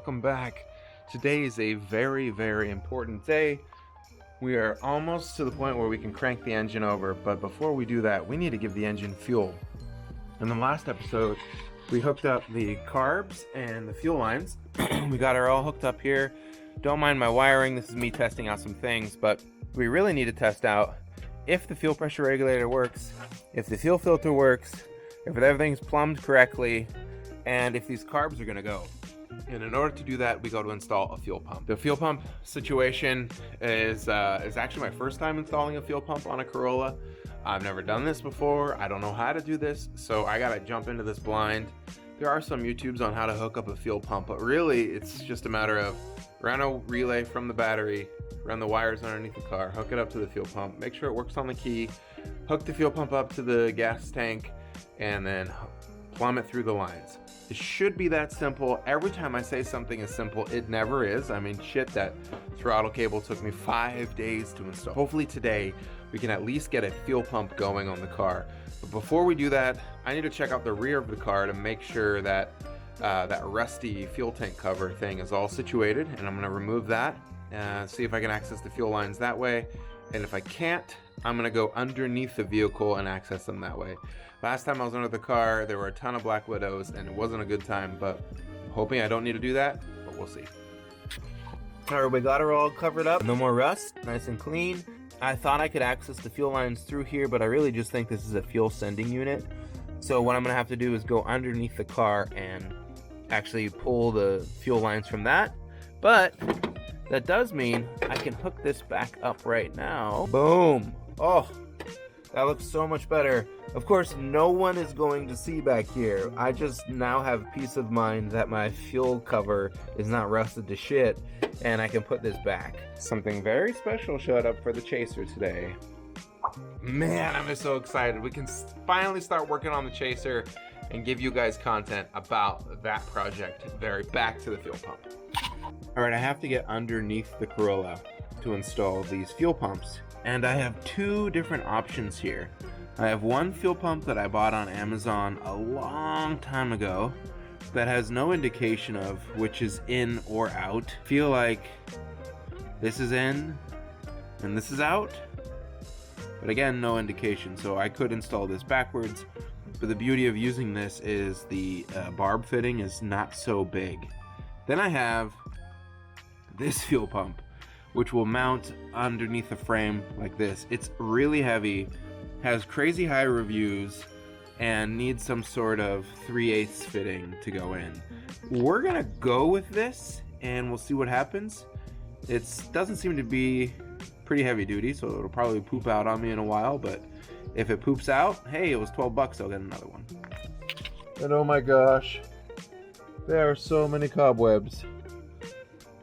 welcome back. Today is a very important day. We are almost to the point where we can crank the engine over, but before we do that, we need to give the engine fuel. In the last episode, we hooked up the carbs and the fuel lines. We got her all hooked up here. Don't mind my wiring, this is me testing out some things, but we really need to test out if the fuel pressure regulator works, if the fuel filter works, if everything's plumbed correctly, and if these carbs are gonna go. And in order to do that, we go to install a fuel pump. The fuel pump situation is actually my first time installing a fuel pump on a Corolla. I've never done this before. I don't know how to do this, so I gotta jump into this blind. There are some YouTubes on how to hook up a fuel pump, but really it's just a matter of run a relay from the battery, run the wires underneath the car, hook it up to the fuel pump, make sure it works on the key, hook the fuel pump up to the gas tank, and then plumb it through the lines. It should be that simple. Every time I say something is simple, it never is. I mean, shit, that throttle cable took me 5 days to install. Hopefully today we can at least get a fuel pump going on the car. But before we do that, I need to check out the rear of the car to make sure that that rusty fuel tank cover thing is all situated, and I'm gonna remove that and see if I can access the fuel lines that way. And if I can't, I'm gonna go underneath the vehicle and access them that way. Last time I was under the car, there were a ton of Black Widows and it wasn't a good time, but I'm hoping I don't need to do that, but we'll see. All right, we got her all covered up. No more rust, nice and clean. I thought I could access the fuel lines through here, but I really just think this is a fuel sending unit. So what I'm gonna have to do is go underneath the car and actually pull the fuel lines from that. But that does mean I can hook this back up right now. Boom. Oh, that looks so much better. Of course, no one is going to see back here. I just now have peace of mind that my fuel cover is not rusted to shit, and I can put this back. Something very special showed up for the Chaser today. Man, I'm so excited. We can finally start working on the Chaser and give you guys content about that project. Back to the fuel pump. All right, I have to get underneath the Corolla to install these fuel pumps. And I have two different options here. I have one fuel pump that I bought on Amazon a long time ago that has no indication of which is in or out. Feel like this is in and this is out, but again, no indication. So I could install this backwards, but the beauty of using this is the barb fitting is not so big. Then I have this fuel pump, which will mount underneath the frame like this. It's really heavy, has crazy high reviews, and needs some sort of 3/8 fitting to go in. We're gonna go with this and we'll see what happens. It doesn't seem to be pretty heavy duty, so it'll probably poop out on me in a while, but if it poops out, hey, it was 12 bucks, I'll get another one. And oh my gosh, there are so many cobwebs.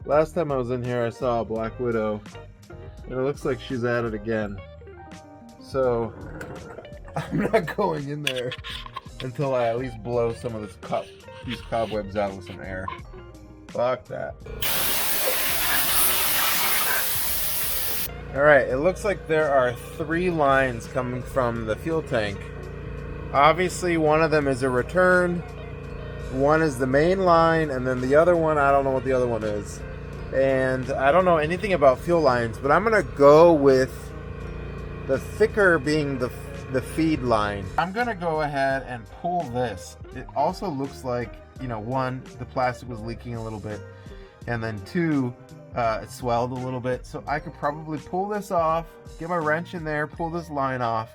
Last time I was in here, I saw a Black Widow, and it looks like she's at it again. So, I'm not going in there until I at least blow some of these cobwebs out with some air. Fuck that. Alright, it looks like there are 3 lines coming from the fuel tank. Obviously, one of them is a return, one is the main line, and then the other one, I don't know what the other one is. And I don't know anything about fuel lines, but I'm gonna go with the thicker being the feed line. I'm gonna go ahead and pull this. It also looks like, you know, 1, the plastic was leaking a little bit, and then 2, it swelled a little bit. So I could probably pull this off, get my wrench in there, pull this line off,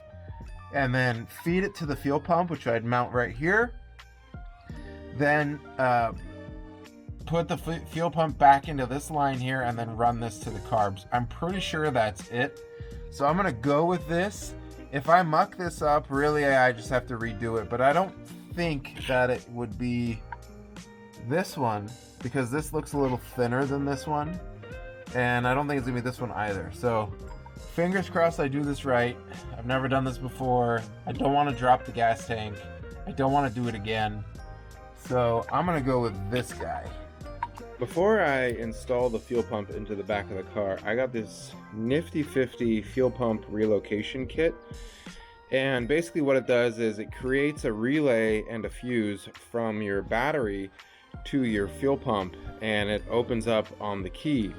and then feed it to the fuel pump, which I'd mount right here. Then put the fuel pump back into this line here and then run this to the carbs. I'm pretty sure that's it. So I'm gonna go with this. If I muck this up, really I just have to redo it, but I don't think that it would be this one because this looks a little thinner than this one, and I don't think it's gonna be this one either. So fingers crossed I do this right. I've never done this before. I don't want to drop the gas tank. I don't want to do it again. So I'm gonna go with this guy. Before I install the fuel pump into the back of the car, I got this nifty 50 fuel pump relocation kit. And basically what it does is it creates a relay and a fuse from your battery to your fuel pump, and it opens up on the key.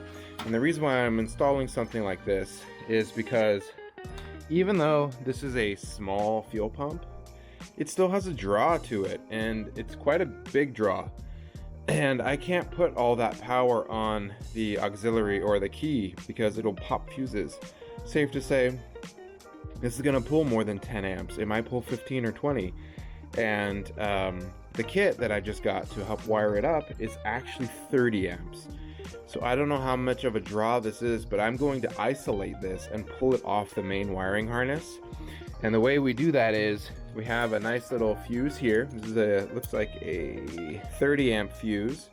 And the reason why I'm installing something like this is because even though this is a small fuel pump, it still has a draw to it, and it's quite a big draw. And I can't put all that power on the auxiliary or the key because it'll pop fuses. Safe to say, this is gonna pull more than 10 amps. It might pull 15 or 20. And the kit that I just got to help wire it up is actually 30 amps. So I don't know how much of a draw this is, but I'm going to isolate this and pull it off the main wiring harness. And the way we do that is we have a nice little fuse here. This is looks like a 30 amp fuse.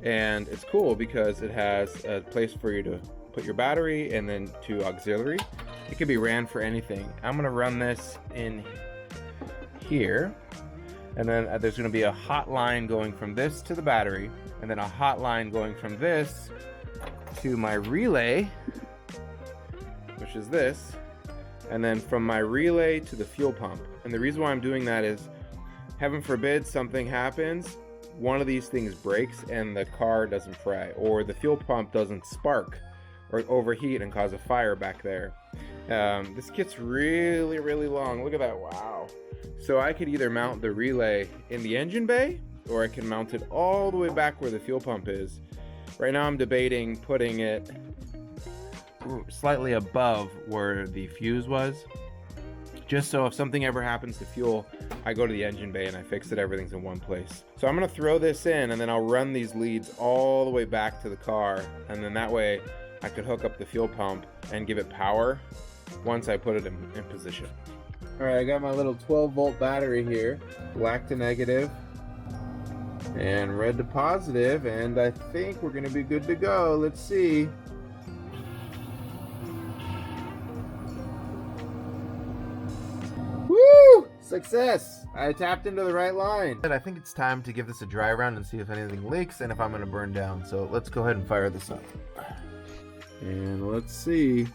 And it's cool because it has a place for you to put your battery and then to auxiliary. It can be ran for anything. I'm gonna run this in here. And then there's gonna be a hot line going from this to the battery, and then a hot line going from this to my relay, which is this, and then from my relay to the fuel pump. And the reason why I'm doing that is, heaven forbid something happens, one of these things breaks and the car doesn't fry, or the fuel pump doesn't spark or overheat and cause a fire back there. This kit's really, really long. Look at that, wow. So I could either mount the relay in the engine bay, or I can mount it all the way back where the fuel pump is. Right now I'm debating putting it slightly above where the fuse was, just so if something ever happens to fuel, I go to the engine bay and I fix it, everything's in one place. So I'm gonna throw this in, and then I'll run these leads all the way back to the car, and then that way I could hook up the fuel pump and give it power once I put it in position. All right, I got my little 12-volt battery here, black to negative and red to positive, and I think we're gonna be good to go. Let's see. Woo! Success! I tapped into the right line. I think it's time to give this a dry run and see if anything leaks and if I'm gonna burn down. So let's go ahead and fire this up. And let's see.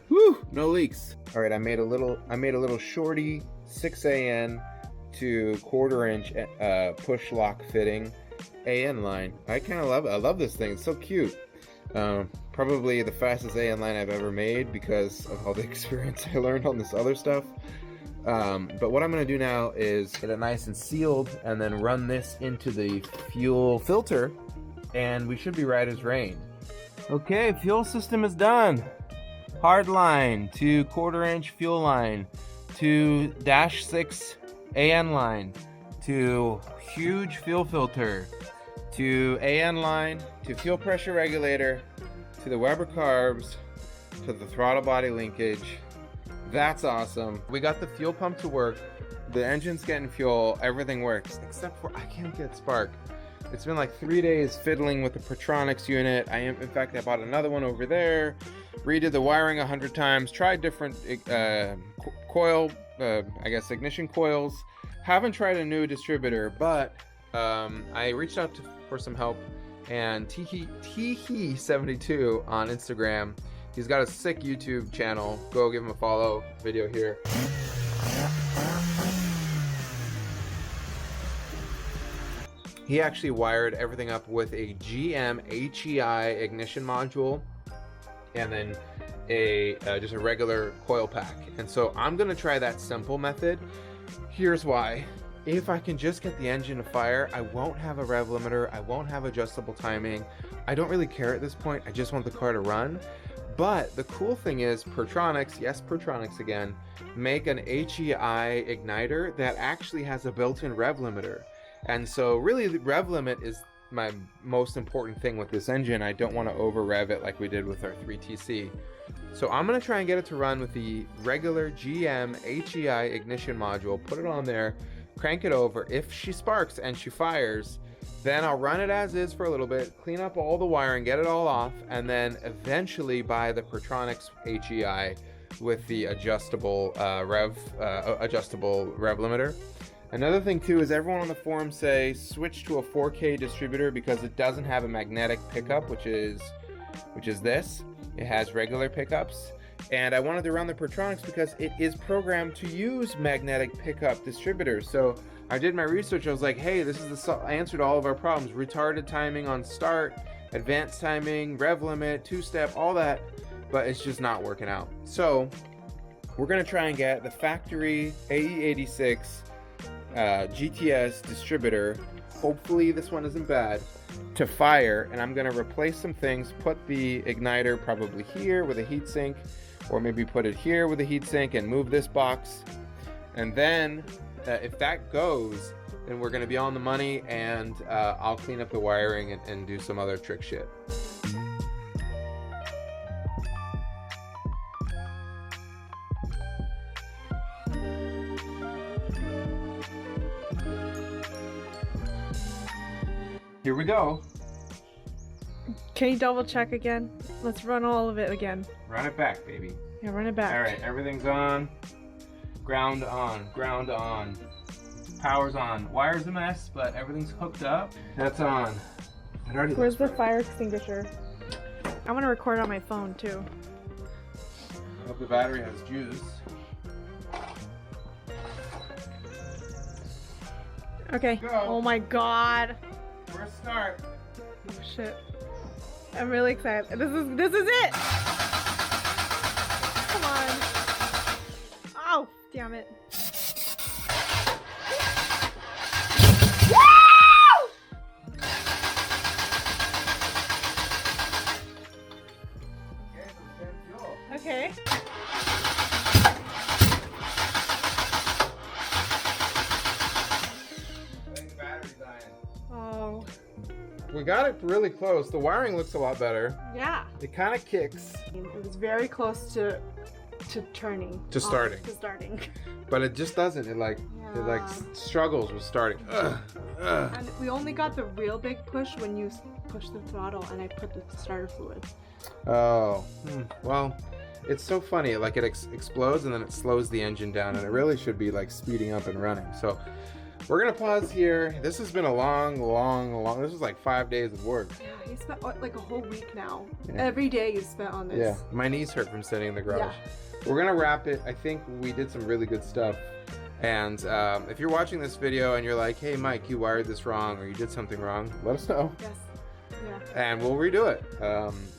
Woo! No leaks. All right, I made a little shorty 6AN to 1/4 inch push lock fitting AN line. I kind of love it. I love this thing. It's so cute. Probably the fastest AN line I've ever made because of all the experience I learned on this other stuff. But what I'm going to do now is get it nice and sealed and then run this into the fuel filter, and we should be right as rain. Okay, fuel system is done. Hard line to 1/4 inch fuel line to -6 AN line to huge fuel filter to AN line to fuel pressure regulator to the Weber carbs to the throttle body linkage. That's awesome. We got the fuel pump to work, the engine's getting fuel, everything works, except for I can't get spark. It's been like 3 days fiddling with the Pertronix unit. In fact, I bought another one over there, redid the wiring 100 times, tried different ignition coils. Haven't tried a new distributor, but I reached out for some help, and TE72 on Instagram. He's got a sick YouTube channel. Go give him a follow. Video here. He actually wired everything up with a GM HEI ignition module, and then just a regular coil pack. And so I'm gonna try that simple method. Here's why. If I can just get the engine to fire, I won't have a rev limiter, I won't have adjustable timing. I don't really care at this point, I just want the car to run. But the cool thing is Pertronix, yes, Pertronix again, make an HEI igniter that actually has a built-in rev limiter. And so really the rev limit is my most important thing with this engine. I don't want to over rev it like we did with our 3TC. So I'm going to try and get it to run with the regular GM HEI ignition module, put it on there, crank it over. If she sparks and she fires, then I'll run it as is for a little bit, clean up all the wiring, get it all off, and then eventually buy the Pertronix HEI with the adjustable rev limiter. Another thing too is everyone on the forum say switch to a 4K distributor because it doesn't have a magnetic pickup, which is this. It has regular pickups. And I wanted to run the Pertronix because it is programmed to use magnetic pickup distributors. So I did my research. I was like, hey, this is the answer to all of our problems. Retarded timing on start, advanced timing, rev limit, two-step, all that. But it's just not working out. So we're going to try and get the factory AE86 GTS distributor. Hopefully this one isn't bad. To fire, and I'm going to replace some things. Put the igniter probably here with a heatsink, or maybe put it here with a heatsink and move this box. And then if that goes, then we're going to be on the money, and I'll clean up the wiring and do some other trick shit. Here we go. Can you double check again? Let's run all of it again. Run it back, baby. Yeah, run it back. All right, everything's on. Ground on. Ground on. Power's on. Wire's a mess, but everything's hooked up. That's on. Where's the fire extinguisher? I want to record on my phone too. I hope the battery has juice. Okay. Go. Oh my god. First start. Oh shit. I'm really excited. This is it! Come on. Oh, damn it. Okay. Oh. We got it really close. The wiring looks a lot better. Yeah. It kind of kicks. It was very close to turning. To starting. To starting. But it just doesn't. It like struggles with starting. And we only got the real big push when you push the throttle and I put the starter fluid. Oh. Well, it's so funny. Like it explodes and then it slows the engine down, and it really should be like speeding up and running. So we're gonna pause here. This has been a long. This was like 5 days of work. Yeah, you spent like a whole week now. Yeah. Every day you spent on this. Yeah, my knees hurt from sitting in the garage. Yeah. We're gonna wrap it. I think we did some really good stuff. And if you're watching this video and you're like, hey Mike, you wired this wrong or you did something wrong, let us know. Yes. Yeah. And we'll redo it.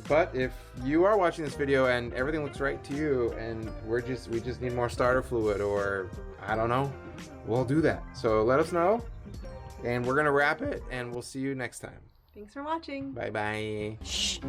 But if you are watching this video and everything looks right to you and we just need more starter fluid, or I don't know, we'll do that. So let us know, and we're gonna wrap it, and we'll see you next time. Thanks for watching. Bye bye. Shh.